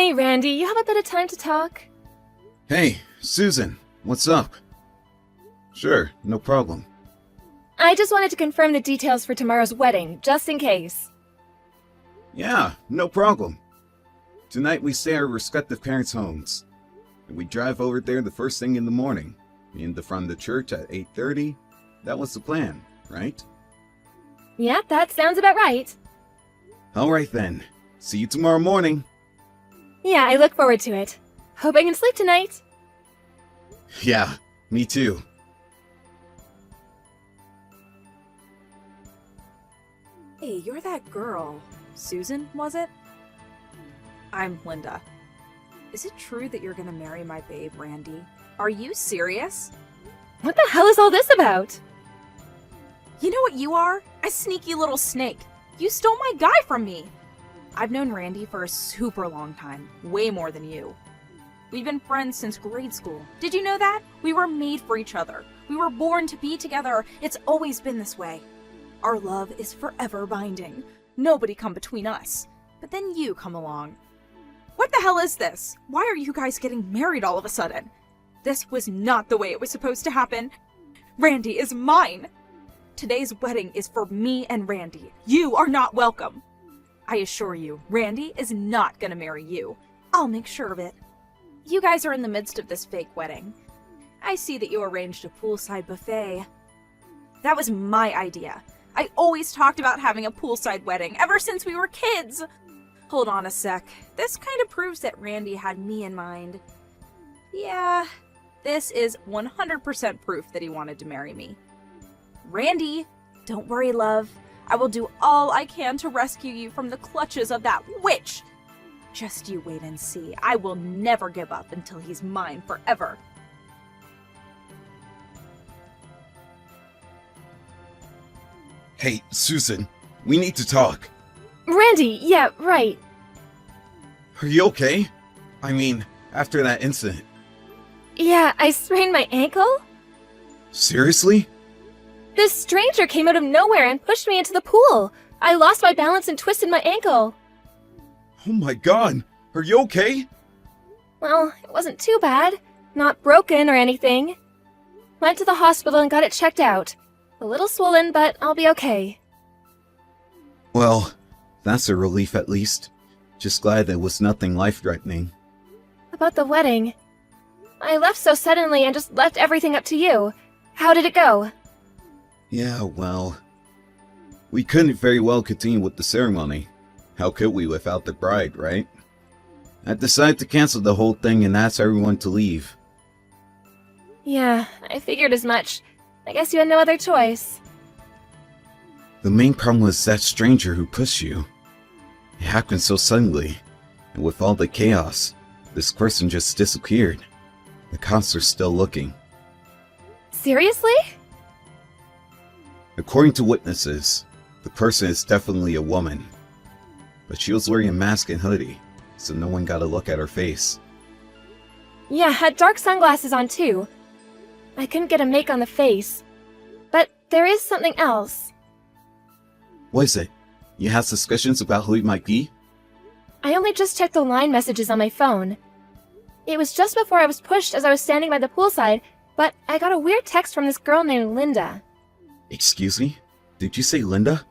Hey, Randy, you have a bit of time to talk? Hey, Susan, what's up? Sure, no problem. I just wanted to confirm the details for tomorrow's wedding, just in case. Yeah, no problem. Tonight we stay at our respective parents' homes. And we drive over there the first thing in the morning. In the front of the church at 8:30. That was the plan, right? Yeah, that sounds about right. Alright then. See you tomorrow morning. Yeah, I look forward to it. Hope I can sleep tonight. Yeah, me too. Hey, you're that girl. Susan, was it? I'm Linda. Is it true that you're gonna marry my babe, Randy? Are you serious? What the hell is all this about? You know what you are? A sneaky little snake. You stole my guy from me. I've known Randy for a super long time, way more than you. We've been friends since grade school. Did you know that? We were made for each other. We were born to be together. It's always been this way. Our love is forever binding. Nobody come between us. But then you come along. What the hell is this? Why are you guys getting married all of a sudden? This was not the way it was supposed to happen. Randy is mine. Today's wedding is for me and Randy. You are not welcome. I assure you, Randy is not gonna marry you. I'll make sure of it. You guys are in the midst of this fake wedding. I see that you arranged a poolside buffet. That was my idea. I always talked about having a poolside wedding ever since we were kids. Hold on a sec. This kind of proves that Randy had me in mind. Yeah, this is 100% proof that he wanted to marry me. Randy, don't worry, love. I will do all I can to rescue you from the clutches of that witch. Just you wait and see. I will never give up until he's mine forever. Hey, Susan, we need to talk. Randy, yeah, right. Are you okay? I mean, after that incident. Yeah, I sprained my ankle? Seriously? This stranger came out of nowhere and pushed me into the pool. I lost my balance and twisted my ankle. Oh my god, are you okay? Well, it wasn't too bad. Not broken or anything. Went to the hospital and got it checked out. A little swollen, but I'll be okay. Well, that's a relief at least. Just glad there was nothing life-threatening. About the wedding. I left so suddenly and just left everything up to you. How did it go? Yeah, well, we couldn't very well continue with the ceremony. How could we without the bride, right? I decided to cancel the whole thing and ask everyone to leave. Yeah, I figured as much. I guess you had no other choice. The main problem was that stranger who pushed you. It happened so suddenly, and with all the chaos, this person just disappeared. The cops are still looking. Seriously? According to witnesses, the person is definitely a woman. But she was wearing a mask and hoodie, so no one got a look at her face. Yeah, had dark sunglasses on too. I couldn't get a make on the face. But there is something else. What is it? You have suspicions about who it might be? I only just checked the line messages on my phone. It was just before I was pushed as I was standing by the poolside, but I got a weird text from this girl named Linda. Excuse me? Did you say Linda?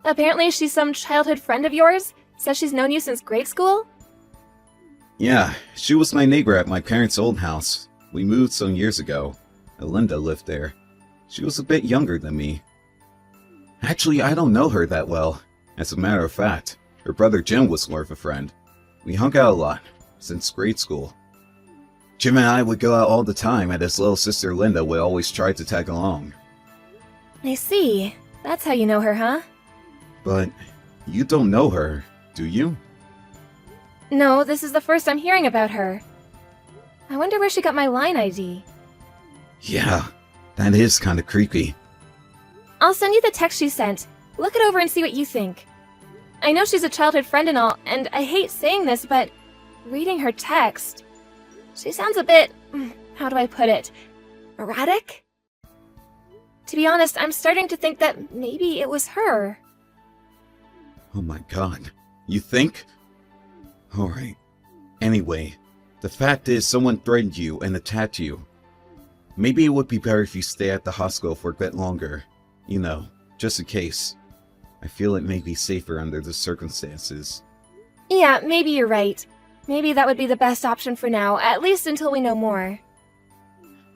Apparently she's some childhood friend of yours. Says she's known you since grade school. Yeah, she was my neighbor at my parents' old house. We moved some years ago, and Linda lived there. She was a bit younger than me. Actually, I don't know her that well. As a matter of fact, her brother Jim was more of a friend. We hung out a lot, since grade school. Jim and I would go out all the time, and his little sister Linda would always try to tag along. I see. That's how you know her, huh? But you don't know her, do you? No, this is the first I'm hearing about her. I wonder where she got my line ID. Yeah, that is kind of creepy. I'll send you the text she sent. Look it over and see what you think. I know she's a childhood friend and all, and I hate saying this, but reading her text, she sounds a bit, how do I put it, erratic? To be honest, I'm starting to think that maybe it was her. Oh my god, you think? Alright, Anyway, the fact is someone threatened you and attacked you. Maybe it would be better if you stay at the hospital for a bit longer. You know, just in case. I feel it may be safer under the circumstances. Yeah, maybe you're right. Maybe that would be the best option for now, at least until we know more.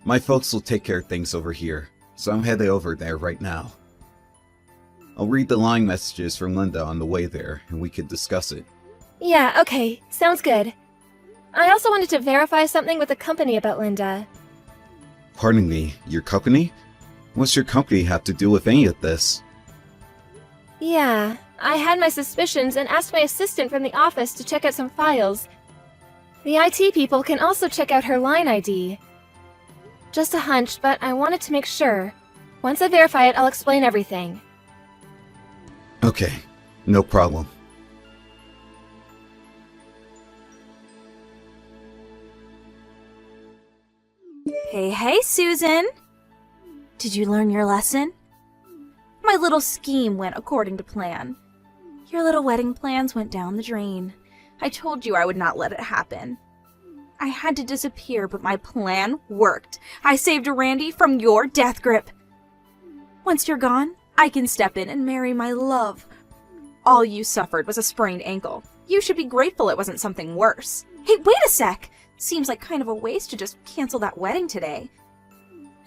My folks will take care of things over here, so I'm headed over there right now. I'll read the line messages from Linda on the way there, and we can discuss it. Yeah, okay. Sounds good. I also wanted to verify something with the company about Linda. Pardon me, your company? What's your company have to do with any of this? Yeah, I had my suspicions and asked my assistant from the office to check out some files. The IT people can also check out her line ID. Just a hunch, but I wanted to make sure. Once I verify it, I'll explain everything. Okay, no problem. Hey, Susan! Did you learn your lesson? My little scheme went according to plan. Your little wedding plans went down the drain. I told you I would not let it happen. I had to disappear, but my plan worked. I saved Randy from your death grip. Once you're gone, I can step in and marry my love. All you suffered was a sprained ankle. You should be grateful it wasn't something worse. Hey, wait a sec! Seems like kind of a waste to just cancel that wedding today.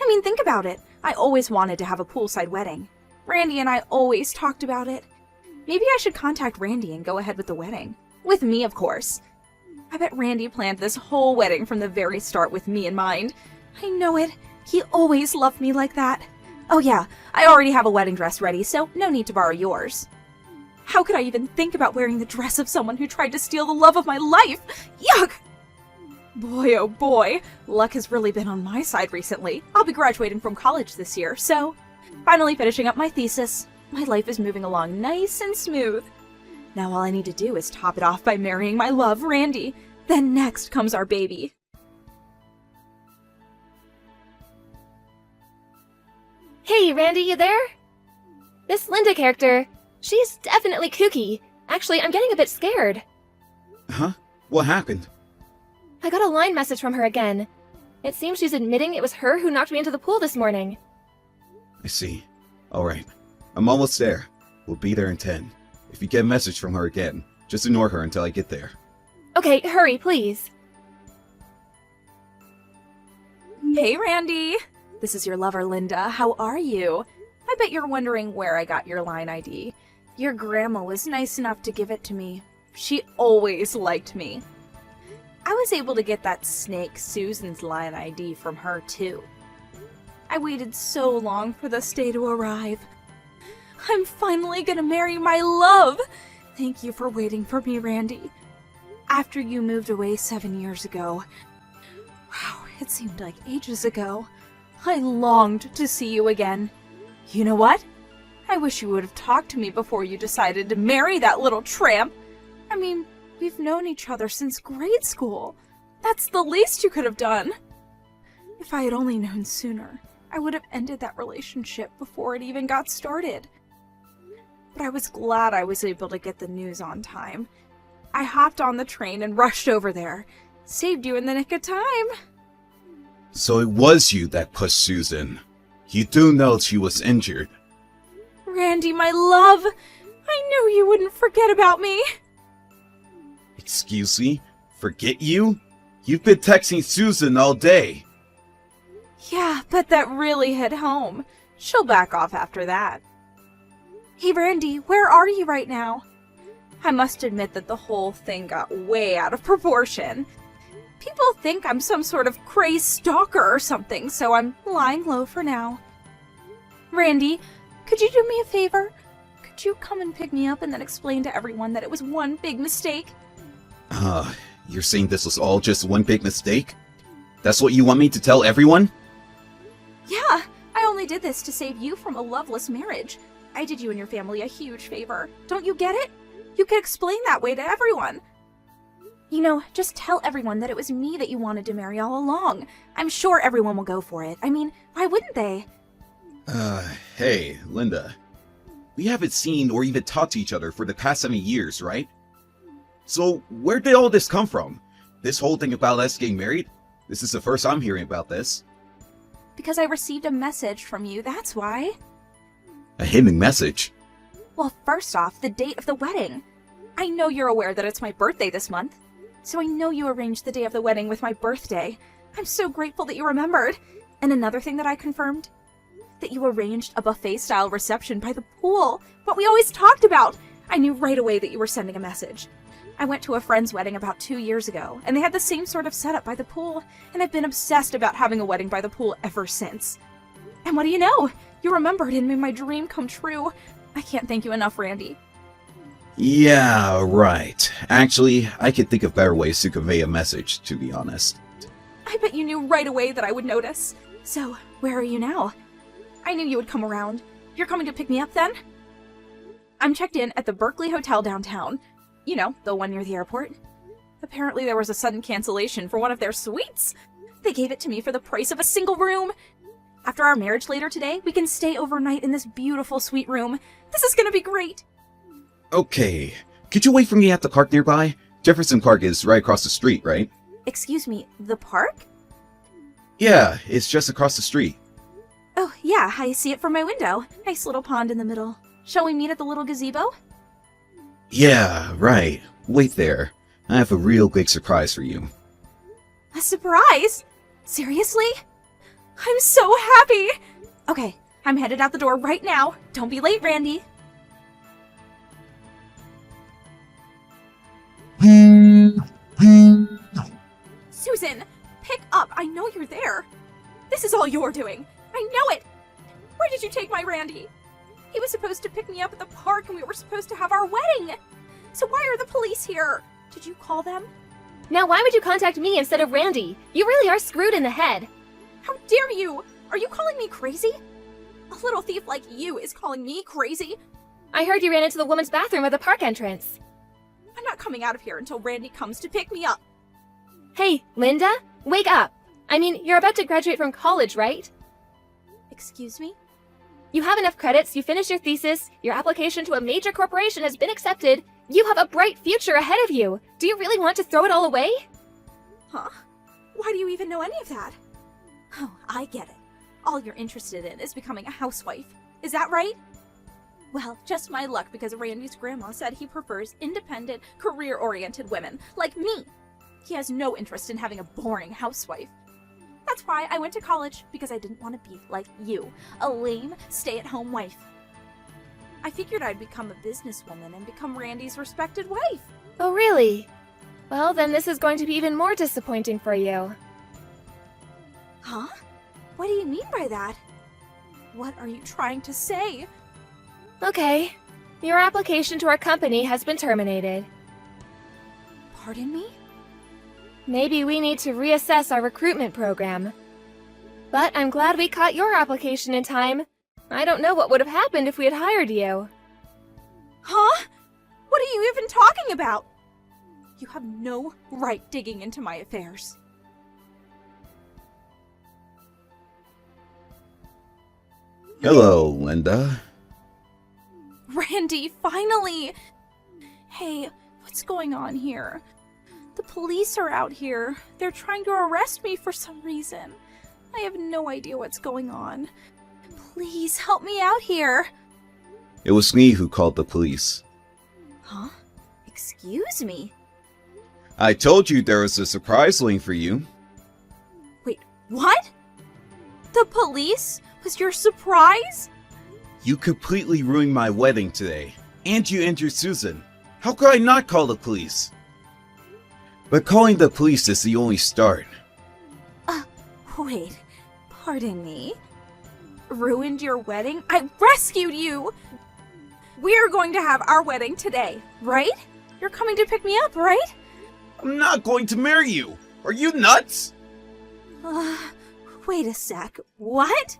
I mean, think about it. I always wanted to have a poolside wedding. Randy and I always talked about it. Maybe I should contact Randy and go ahead with the wedding. With me, of course. I bet Randy planned this whole wedding from the very start with me in mind. I know it. He always loved me like that. Oh yeah, I already have a wedding dress ready, so no need to borrow yours. How could I even think about wearing the dress of someone who tried to steal the love of my life? Yuck! Boy, oh boy, luck has really been on my side recently. I'll be graduating from college this year, so finally finishing up my thesis. My life is moving along nice and smooth. Now all I need to do is top it off by marrying my love, Randy. Then next comes our baby. Hey, Randy, you there? This Linda character, she's definitely kooky. Actually, I'm getting a bit scared. Huh? What happened? I got a line message from her again. It seems she's admitting it was her who knocked me into the pool this morning. I see. Alright. I'm almost there. We'll be there in 10. If you get a message from her again, just ignore her until I get there. Okay, hurry, please. Hey, Randy! This is your lover, Linda. How are you? I bet you're wondering where I got your line ID. Your grandma was nice enough to give it to me. She always liked me. I was able to get that snake Susan's line ID from her, too. I waited so long for this day to arrive. I'm finally gonna marry my love! Thank you for waiting for me, Randy. After you moved away 7 years ago, wow, it seemed like ages ago, I longed to see you again. You know what? I wish you would have talked to me before you decided to marry that little tramp. I mean, we've known each other since grade school. That's the least you could have done. If I had only known sooner, I would have ended that relationship before it even got started. But I was glad I was able to get the news on time. I hopped on the train and rushed over there. Saved you in the nick of time. So it was you that pushed Susan. You do know she was injured. Randy, my love! I knew you wouldn't forget about me! Excuse me? Forget you? You've been texting Susan all day. Yeah, but that really hit home. She'll back off after that. Hey, Randy, where are you right now? I must admit that the whole thing got way out of proportion. People think I'm some sort of crazed stalker or something, so I'm lying low for now. Randy, could you do me a favor? Could you come and pick me up and then explain to everyone that it was one big mistake? You're saying this was all just one big mistake? That's what you want me to tell everyone? Yeah, I only did this to save you from a loveless marriage. I did you and your family a huge favor. Don't you get it? You could explain that way to everyone. You know, just tell everyone that it was me that you wanted to marry all along. I'm sure everyone will go for it. I mean, why wouldn't they? Hey, Linda. We haven't seen or even talked to each other for the past 7 years, right? So, where did all this come from? This whole thing about us getting married? This is the first I'm hearing about this. Because I received a message from you, that's why. A hidden message? Well, first off, the date of the wedding. I know you're aware that it's my birthday this month, so I know you arranged the day of the wedding with my birthday. I'm so grateful that you remembered. And another thing that I confirmed, that you arranged a buffet-style reception by the pool, what we always talked about. I knew right away that you were sending a message. I went to a friend's wedding about 2 years ago, and they had the same sort of setup by the pool, and I've been obsessed about having a wedding by the pool ever since. And what do you know? You remembered and made my dream come true. I can't thank you enough, Randy. Yeah, right. Actually, I could think of better ways to convey a message, to be honest. I bet you knew right away that I would notice. So, where are you now? I knew you would come around. You're coming to pick me up then? I'm checked in at the Berkeley Hotel downtown. You know, the one near the airport. Apparently there was a sudden cancellation for one of their suites. They gave it to me for the price of a single room. After our marriage later today, we can stay overnight in this beautiful suite room. This is gonna be great. Okay. Could you wait for me at the park nearby? Jefferson Park is right across the street, right? Excuse me, the park? Yeah, it's just across the street. Oh, yeah, I see it from my window. Nice little pond in the middle. Shall we meet at the little gazebo? Yeah, right. Wait there. I have a real big surprise for you. A surprise? Seriously? I'm so happy! Okay, I'm headed out the door right now. Don't be late, Randy. Susan, pick up. I know you're there. This is all you're doing. I know it. Where did you take my Randy? He was supposed to pick me up at the park and we were supposed to have our wedding. So why are the police here? Did you call them? Now why would you contact me instead of Randy? You really are screwed in the head. How dare you? Are you calling me crazy? A little thief like you is calling me crazy? I heard you ran into the woman's bathroom at the park entrance. I'm not coming out of here until Randy comes to pick me up. Hey, Linda, wake up. I mean, you're about to graduate from college, right? Excuse me? You have enough credits, you finished your thesis, your application to a major corporation has been accepted, you have a bright future ahead of you. Do you really want to throw it all away? Huh? Why do you even know any of that? Oh, I get it. All you're interested in is becoming a housewife. Is that right? Well, just my luck because Randy's grandma said he prefers independent, career-oriented women like me. He has no interest in having a boring housewife. That's why I went to college, because I didn't want to be like you, a lame, stay-at-home wife. I figured I'd become a businesswoman and become Randy's respected wife. Oh, really? Well, then this is going to be even more disappointing for you. Huh? What do you mean by that? What are you trying to say? Okay. Your application to our company has been terminated. Pardon me? Maybe we need to reassess our recruitment program. But I'm glad we caught your application in time. I don't know what would have happened if we had hired you. Huh? What are you even talking about? You have no right digging into my affairs. Hello, Linda. Randy, finally! Hey, what's going on here? The police are out here. They're trying to arrest me for some reason. I have no idea what's going on. Please help me out here. It was me who called the police. Huh? Excuse me? I told you there was a surprise waiting for you. Wait, what? The police was your surprise? You completely ruined my wedding today. And you injured Susan. How could I not call the police? But calling the police is the only start. Wait, pardon me? Ruined your wedding? I rescued you! We're going to have our wedding today, right? You're coming to pick me up, right? I'm not going to marry you! Are you nuts? Wait a sec. What?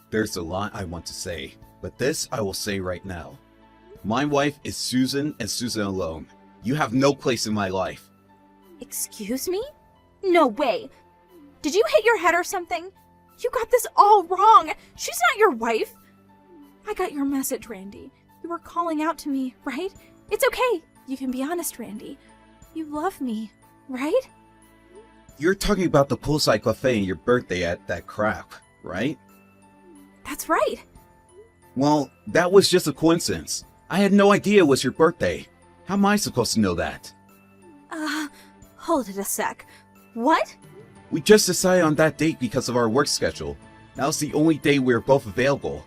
There's a lot I want to say, but this I will say right now. My wife is Susan and Susan alone. You have no place in my life. Excuse me? No way. Did you hit your head or something? You got this all wrong. She's not your wife. I got your message, Randy. You were calling out to me, right? It's okay. You can be honest, Randy. You love me, right? You're talking about the poolside cafe and your birthday at that crap, right? That's right. Well, that was just a coincidence. I had no idea it was your birthday. How am I supposed to know that? Hold it a sec. What? We just decided on that date because of our work schedule. That was the only day we were both available.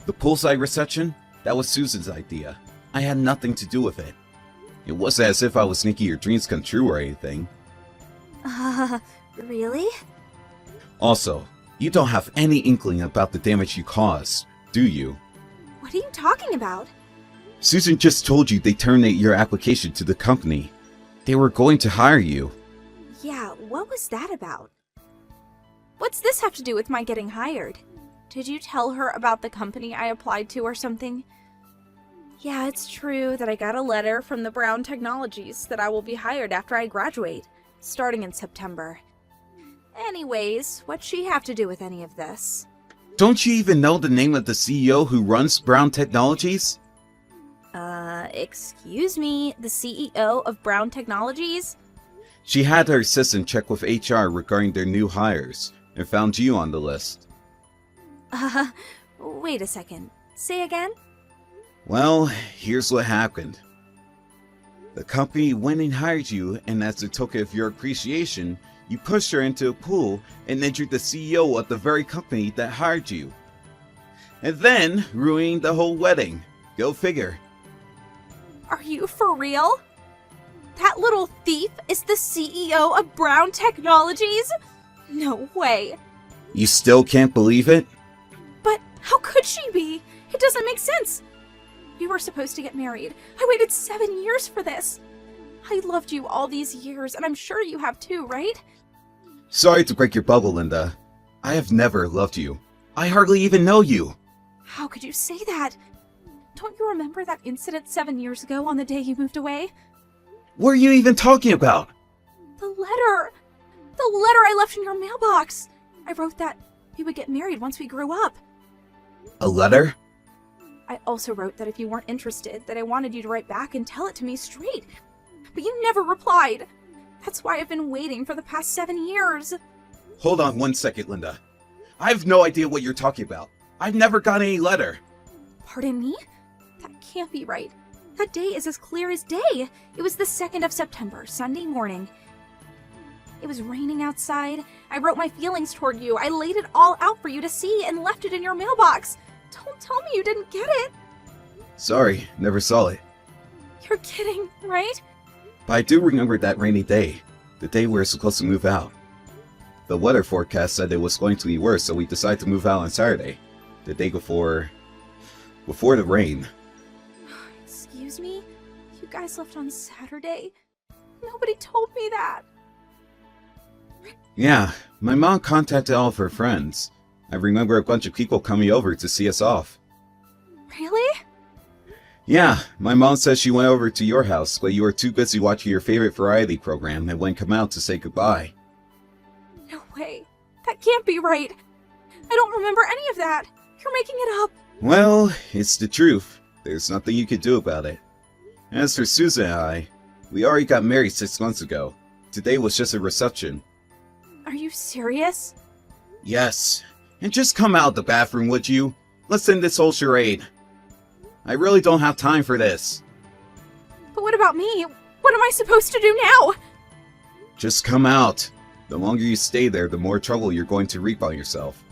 The poolside reception? That was Susan's idea. I had nothing to do with it. It wasn't as if I was making your dreams come true or anything. Really? Also, you don't have any inkling about the damage you caused, do you? What are you talking about? Susan just told you they terminated your application to the company. They were going to hire you. Yeah, what was that about? What's this have to do with my getting hired? Did you tell her about the company I applied to or something? Yeah, it's true that I got a letter from the Brown Technologies that I will be hired after I graduate, starting in September. Anyways, what's she have to do with any of this? Don't you even know the name of the CEO who runs Brown Technologies? Excuse me, the CEO of Brown Technologies? She had her assistant check with HR regarding their new hires, and found you on the list. Wait a second. Say again? Well, here's what happened. The company went and hired you, and as a token of your appreciation, you pushed her into a pool and injured the CEO of the very company that hired you. And then ruining the whole wedding. Go figure. Are you for real? That little thief is the CEO of Brown Technologies? No way. You still can't believe it? But how could she be? It doesn't make sense. We were supposed to get married. I waited 7 years for this. I loved you all these years, and I'm sure you have too, right? Sorry to break your bubble, Linda. I have never loved you. I hardly even know you. How could you say that? Don't you remember that incident 7 years ago on the day you moved away? What are you even talking about? The letter! The letter I left in your mailbox! I wrote that we would get married once we grew up. A letter? I also wrote that if you weren't interested, that I wanted you to write back and tell it to me straight. But you never replied. That's why I've been waiting for the past 7 years. Hold on 1 second, Linda. I have no idea what you're talking about. I've never got any letter. Pardon me? That can't be right. That day is as clear as day. It was the 2nd of September, Sunday morning. It was raining outside. I wrote my feelings toward you. I laid it all out for you to see and left it in your mailbox. Don't tell me you didn't get it. Sorry, never saw it. You're kidding, right? But I do remember that rainy day. The day we were supposed to move out. The weather forecast said it was going to be worse, so we decided to move out on Saturday. The day before the rain. Excuse me? You guys left on Saturday? Nobody told me that. Yeah, my mom contacted all of her friends. I remember a bunch of people coming over to see us off. Really? Yeah, my mom says she went over to your house, but you were too busy watching your favorite variety program and wouldn't come out to say goodbye. No way. That can't be right. I don't remember any of that. You're making it up. Well, it's the truth. There's nothing you can do about it. As for Susan and I, we already got married 6 months ago. Today was just a reception. Are you serious? Yes. And just come out of the bathroom, would you? Let's end this whole charade. I really don't have time for this. But what about me? What am I supposed to do now? Just come out. The longer you stay there, the more trouble you're going to reap on yourself.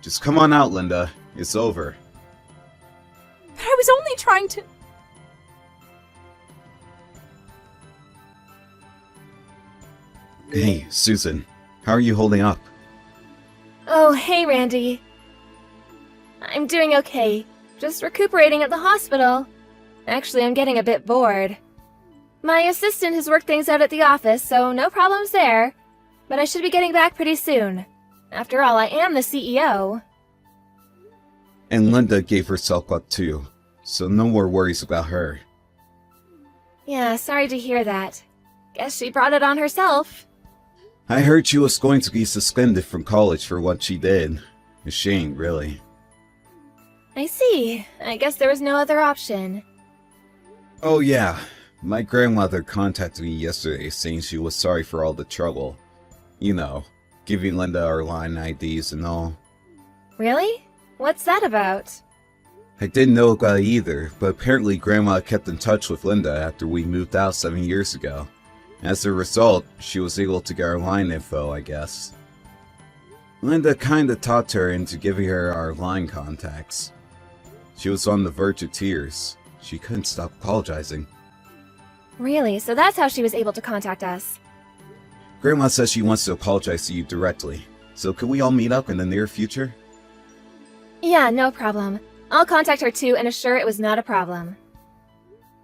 Just come on out, Linda. It's over. But I was only trying to... Hey, Susan. How are you holding up? Oh, hey, Randy. I'm doing okay. Just recuperating at the hospital. Actually, I'm getting a bit bored. My assistant has worked things out at the office, so no problems there. But I should be getting back pretty soon. After all, I am the CEO. And Linda gave herself up too, so no more worries about her. Yeah, sorry to hear that. Guess she brought it on herself. I heard she was going to be suspended from college for what she did. A shame, really. I see. I guess there was no other option. Oh yeah, My grandmother contacted me yesterday saying she was sorry for all the trouble. You know, giving Linda our line IDs and all. Really? What's that about? I didn't know about it either, but apparently Grandma kept in touch with Linda after we moved out 7 years ago. As a result, she was able to get our line info, I guess. Linda kinda talked her into giving her our line contacts. She was on the verge of tears. She couldn't stop apologizing. Really? So that's how she was able to contact us. Grandma says she wants to apologize to you directly, so can we all meet up in the near future? Yeah, no problem. I'll contact her too and assure it was not a problem.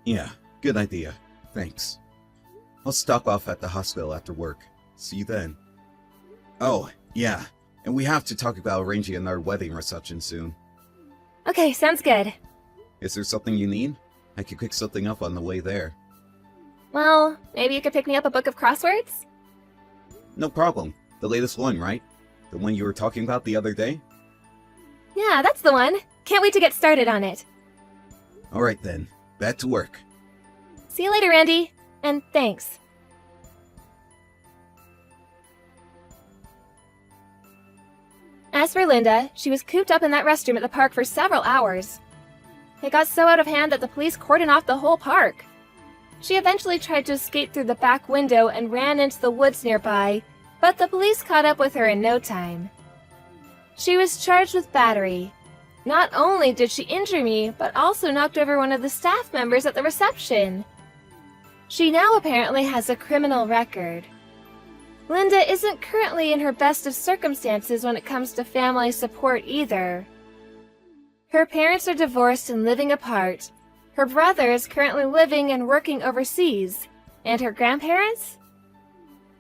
Yeah, good idea. Thanks. I'll stop off at the hospital after work. See you then. Oh, yeah, and we have to talk about arranging another wedding reception soon. Okay, sounds good. Is there something you need? I could pick something up on the way there. Well, maybe you could pick me up a book of crosswords? No problem. The latest one, right? The one you were talking about the other day? Yeah, that's the one. Can't wait to get started on it. Alright then, back to work. See you later, Randy. And thanks. As for Linda, she was cooped up in that restroom at the park for several hours. It got so out of hand that the police cordoned off the whole park. She eventually tried to escape through the back window and ran into the woods nearby, but the police caught up with her in no time. She was charged with battery. Not only did she injure me, but also knocked over one of the staff members at the reception. She now apparently has a criminal record. Linda isn't currently in her best of circumstances when it comes to family support either. Her parents are divorced and living apart. Her brother is currently living and working overseas. And her grandparents?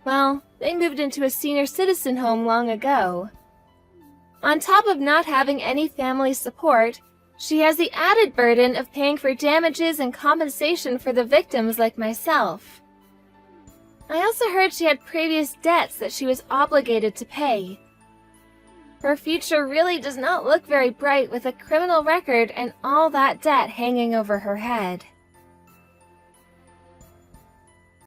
Well, they moved into a senior citizen home long ago. On top of not having any family support, she has the added burden of paying for damages and compensation for the victims like myself. I also heard she had previous debts that she was obligated to pay. Her future really does not look very bright with a criminal record and all that debt hanging over her head.